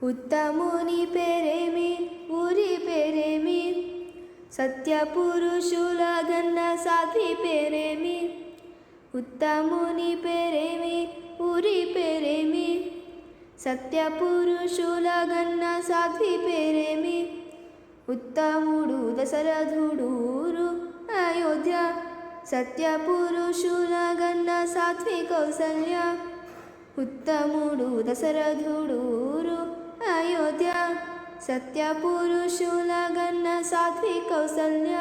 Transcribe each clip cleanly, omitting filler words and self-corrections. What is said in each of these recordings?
ఉత్తముని పేరేమి ఊరి పేరేమి సత్యపురుషుల గన్న సాధ్వి పేరేమి ఉత్తముని పేరేమి ఊరి పేరేమి సత్యపురుషుల గన్న సాధ్వి పేరేమి ఉత్తముడు దశరథుడు ఊరు అయోధ్య సత్యపురుషుల గన్న సాధ్వి కౌసల్య ఉత్తముడు దశరథుడు ఊరు అయోధ్య సత్యపురుషుల గన్న సాధ్వి కౌసల్య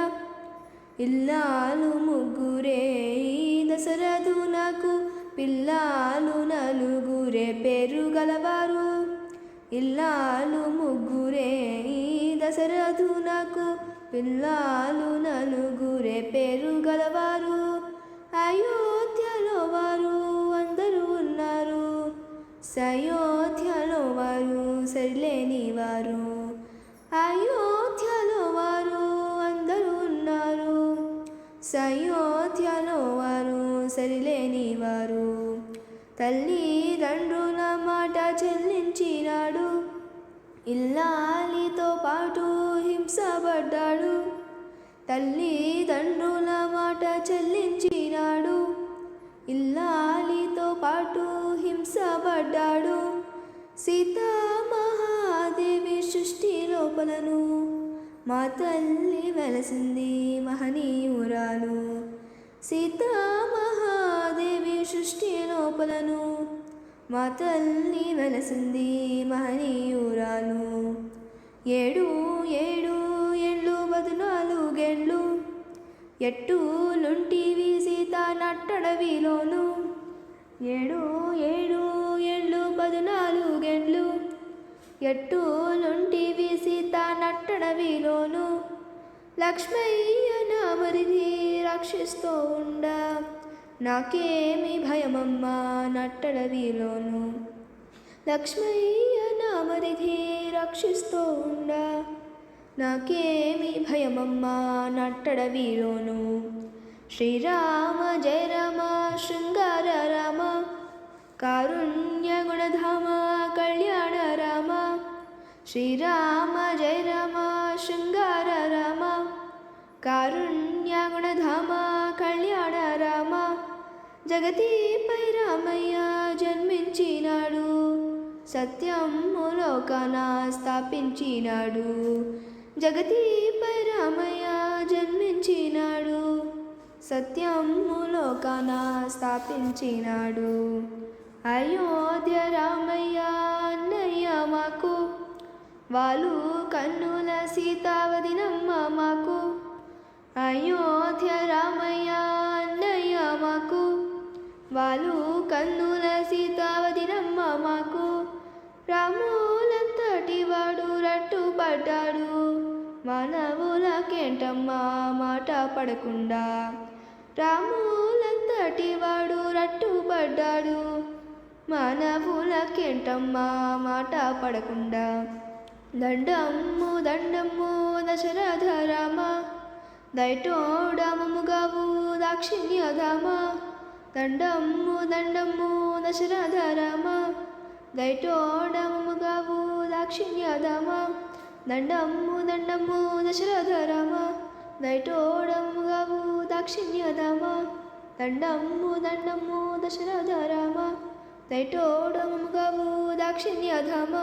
ఇల్లాలు ముగ్గురే దశరథునకు పిల్లాలు నలుగురే పేరు గలవారు ఇల్లాలు ముగ్గురే దశరథునకు పిల్లాలు నలుగురే పేరు గలవారు అయోధ్యలో వారు అందరూ ఉన్నారు సయోధ్యలో వారు సరిలేని వారు అయోధ్యలో వారు అందరూ ఉన్నారు సయోధ్యలో వారు సరిలేని వారు తల్లిదండ్రుల మాట చెల్లించినాడు ఇల్లాలితో పాటు హింసపడ్డాడు తల్లిదండ్రుల మాట చెల్లించినాడు ఇల్లాలితో పాటు హింసపడ్డాడు సీతామహాదేవి సృష్టి లోపలను మా తల్లి వెలసింది మహనీయురాలు సీతామహాదేవి సృష్టి లోపలను మా తల్లి వెలసింది మహనీయురాలు 7 ఏళ్ళు 14 ఏళ్ళు ఎట్టులుంటివి సీత నట్టడవిలోను 7 ఏళ్ళు 14 ఏళ్ళు ఎట్టులుంటివి సీత నట్టడవిలోను లక్ష్మయ్య నా మరిది రక్షిస్తూ ఉండ నాకేమి భయమమ్మా నట్టడవిలోను లక్ష్మయ్య నా మరిది రక్షిస్తూ ఉండ నాకేమి భయమమ్మా నట్టడవిలోను శ్రీరామ జయ రామ శృంగార రామ కారుణ్య గుణధామ కళ్యాణ రామ శ్రీరామ జయ రామ శృంగార రామ కారుణ్య గుణధామ కళ్యాణ రామ జగతిపై రామయ్య జన్మించినాడు సత్యము లోకాన స్థాపించినాడు జగతిపై రామయ్య జన్మించినాడు సత్యము లోకాన స్థాపించినాడు అయోధ్య రామయ్య అన్నయ్య మాకు వాళ్ళు కన్నుల సీతావదినమ్మ మాకు అయోధ్య రామయ్య అన్నయ్య మాకు వాళ్ళు కన్నుల సీతావదినమ్మ మాకు రాములంతటి వాడు రట్టుపడ్డాడు మానవులకేంటమ్మా మాట పడకుండా రాములంతటి వాడు రట్టుపడ్డాడు మానవులకేంటమ్మా మాట పడకుండా దండమ్ము దండమ్ము దశరథ రామ దైటోడమముగావు దాక్షిణ్యధామ దండమ్ము దండమ్ము దశరథ రామ దైటోడమముగావు దాక్షిణ్యధామ దండమ్ము దండమ్ము దశరథ రామ దైటోడమముగావు దాక్షిణ్యధామ దండమ్ము దండమ్ము దశరథ రామ దైటోడమముగావు దాక్షిణ్యధామ